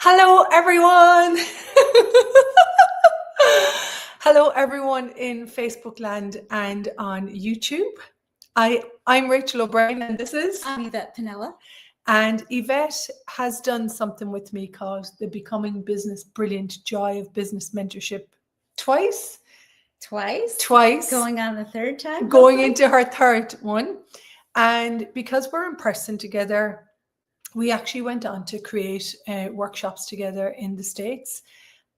Hello, everyone. Hello, everyone in Facebook land and on YouTube. I'm Rachel O'Brien, and this is. I'm Yvette Pinella. And Yvette has done something with me called the Becoming Business Brilliant Joy of Business Mentorship twice. Going on the third time. Going into her third one. And because we're in person together, we actually went on to create workshops together in the States.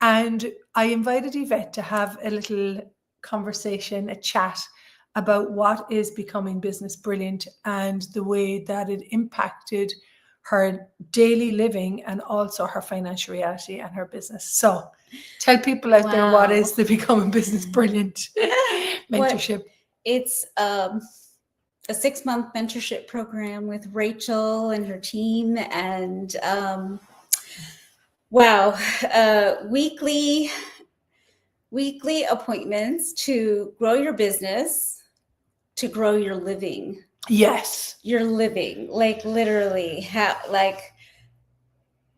And I invited Yvette to have a little conversation, a chat about what is Becoming Business Brilliant and the way that it impacted her daily living and also her financial reality and her business. So tell people out there, what is the Becoming Business Brilliant mentorship? It's a 6-month mentorship program with Rachel and her team, and weekly appointments to grow your business, to grow your living. Yes. Your living, like literally, like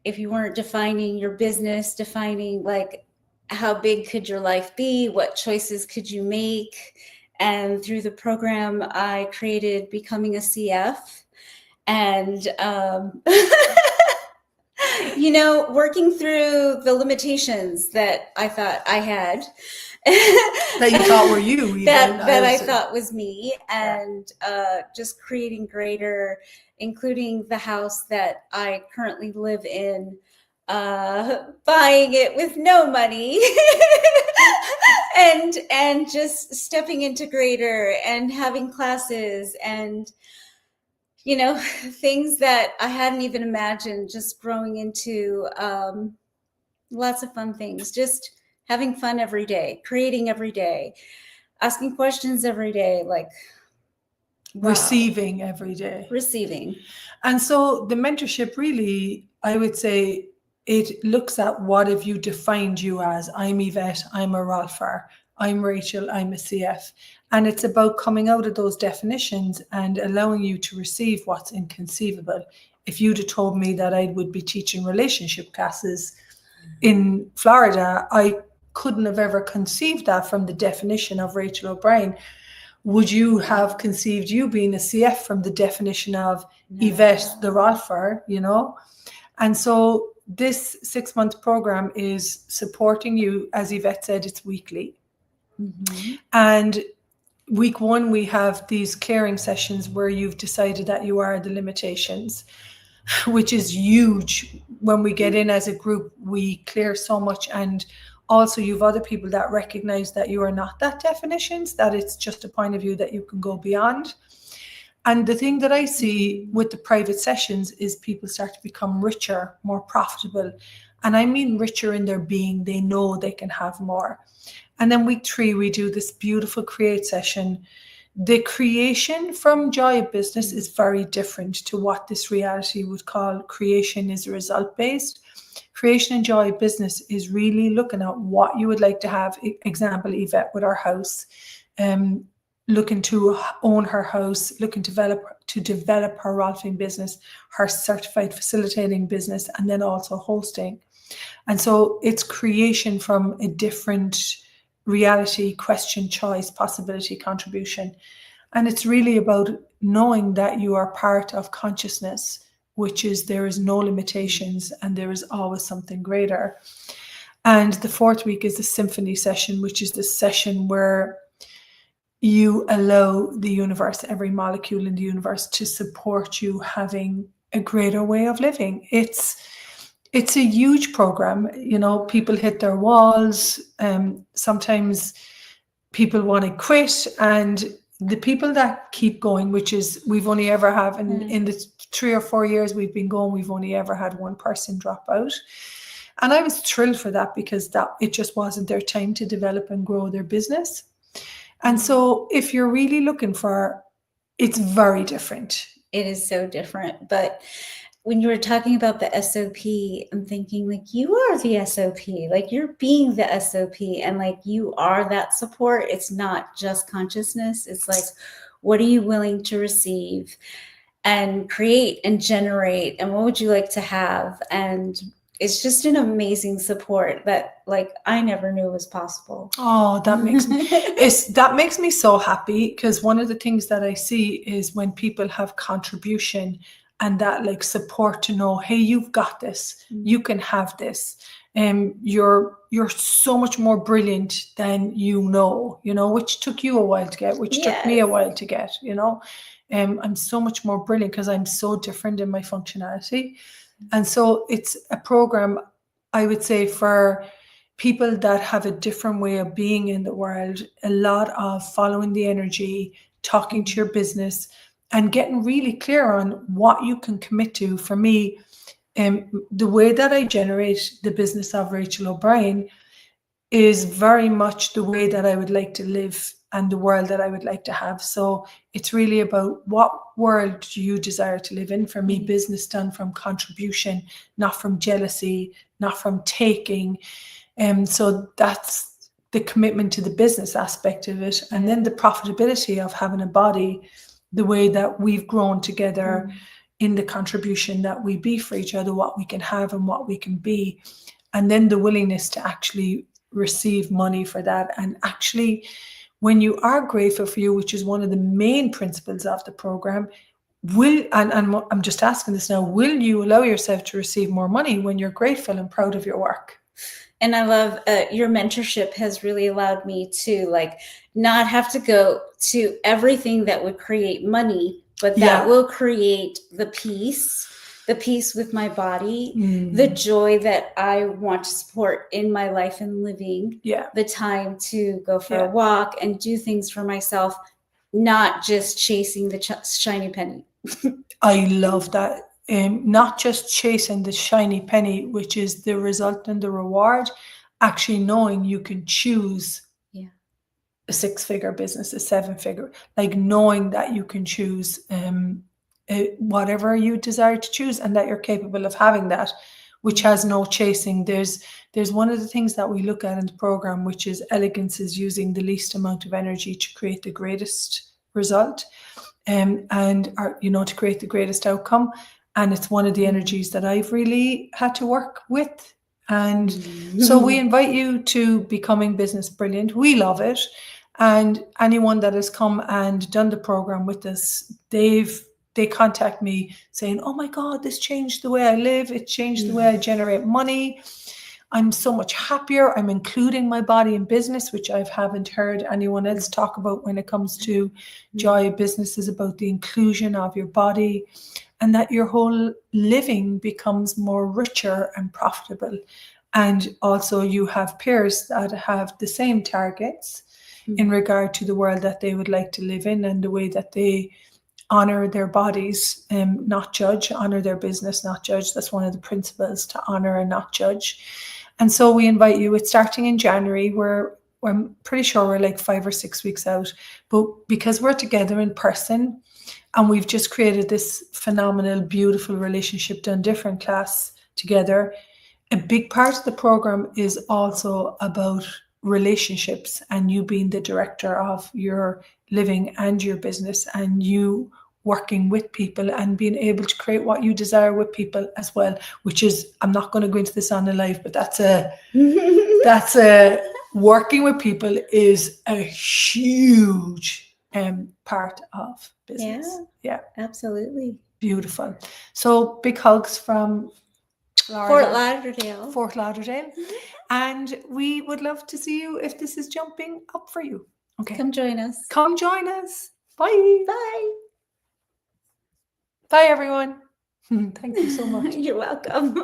if you weren't defining your business, defining like how big could your life be, what choices could you make. And through the program, I created Becoming a CF. And, working through the limitations that I thought I had. That you thought were you. Even. that I thought was me. And just creating greater, including the house that I currently live in, buying it with no money. and just stepping into greater and having classes and things that I hadn't even imagined, just growing into lots of fun things, just having fun every day, creating every day, asking questions every day, like receiving every day. And so the mentorship really, I would say, it looks at what have you defined you as. I'm Yvette, I'm a Rolfer, I'm Rachel, I'm a CF. And it's about coming out of those definitions and allowing you to receive what's inconceivable. If you'd have told me that I would be teaching relationship classes in Florida, I couldn't have ever conceived that from the definition of Rachel O'Brien. Would you have conceived you being a CF from the definition of Yvette the Rolfer, And so this 6-month program is supporting you. As Yvette said, it's weekly. Mm-hmm. And week 1, we have these clearing sessions where you've decided that you are the limitations, which is huge. When we get in as a group, we clear so much. And also you've other people that recognize that you are not that definitions, that it's just a point of view that you can go beyond. And the thing that I see with the private sessions is people start to become richer, more profitable. And I mean richer in their being. They know they can have more. And then week 3, we do this beautiful create session. The creation from Joy of Business is very different to what this reality would call creation is result-based. Creation and Joy of Business is really looking at what you would like to have. Example, Yvette with our house, looking to own her house, looking to develop her Rolfing business, her certified facilitating business, and then also hosting. And so it's creation from a different reality, question, choice, possibility, contribution. And it's really about knowing that you are part of consciousness, which is there is no limitations and there is always something greater. And the 4th week is the symphony session, which is the session where you allow the universe, every molecule in the universe, to support you having a greater way of living. It's a huge program. People hit their walls. Sometimes people want to quit, and the people that keep going, which is we've only ever have in the 3 or 4 years we've been going, we've only ever had one person drop out. And I was thrilled for that, because it just wasn't their time to develop and grow their business. And so if you're really looking for, it's very different. It is so different. But when you were talking about the SOP, I'm thinking like you are the SOP, like you're being the SOP, and like you are that support. It's not just consciousness. It's like, what are you willing to receive and create and generate? And what would you like to have? And it's just an amazing support that like I never knew was possible. Oh, that makes me so happy, because one of the things that I see is when people have contribution and that like support to know, hey, you've got this, you can have this. You're so much more brilliant than you know, which took you a while to get, which took me a Yes. while to get, I'm so much more brilliant because I'm so different in my functionality. And so it's a program, I would say, for people that have a different way of being in the world, a lot of following the energy, talking to your business, and getting really clear on what you can commit to. For me, the way that I generate the business of Rachel O'Brien is very much the way that I would like to live and the world that I would like to have. So it's really about what world do you desire to live in? For me, business done from contribution, not from jealousy, not from taking. So that's the commitment to the business aspect of it. And then the profitability of having a body, the way that we've grown together in the contribution that we be for each other, what we can have and what we can be. And then the willingness to actually receive money for that. And actually, when you are grateful for you, which is one of the main principles of the program, and I'm just asking this now, will you allow yourself to receive more money when you're grateful and proud of your work? And I love your mentorship has really allowed me to like not have to go to everything that would create money, but that will create the peace with my body, the joy that I want to support in my life and living, the time to go for a walk and do things for myself, not just chasing the shiny penny. I love that. Not just chasing the shiny penny, which is the result and the reward, actually knowing you can choose a 6-figure business, a 7-figure, like knowing that you can choose whatever you desire to choose and that you're capable of having that, which has no chasing. There's one of the things that we look at in the program, which is elegance is using the least amount of energy to create the greatest result. To create the greatest outcome. And it's one of the energies that I've really had to work with. And so we invite you to Becoming Business Brilliant. We love it. And anyone that has come and done the program with us, they contact me saying, oh my God, this changed the way I live. It changed the way I generate money. I'm so much happier. I'm including my body in business, which I haven't heard anyone else talk about when it comes to joy. Business is about the inclusion of your body, and that your whole living becomes more richer and profitable. And also you have peers that have the same targets in regard to the world that they would like to live in and the way that they honor their bodies, not judge, honor their business, not judge. That's one of the principles, to honor and not judge. And so we invite you. It's starting in January. I'm pretty sure we're like 5 or 6 weeks out, but because we're together in person and we've just created this phenomenal, beautiful relationship, done different class together, a big part of the program is also about relationships and you being the director of your living and your business, and you working with people and being able to create what you desire with people as well, which is, I'm not going to go into this on the live, but that's working with people is a huge part of business. Yeah, absolutely. Beautiful. So big hugs from Fort Lauderdale. And we would love to see you if this is jumping up for you. Okay. Come join us. Bye. Bye. Bye, everyone. Thank you so much. You're welcome.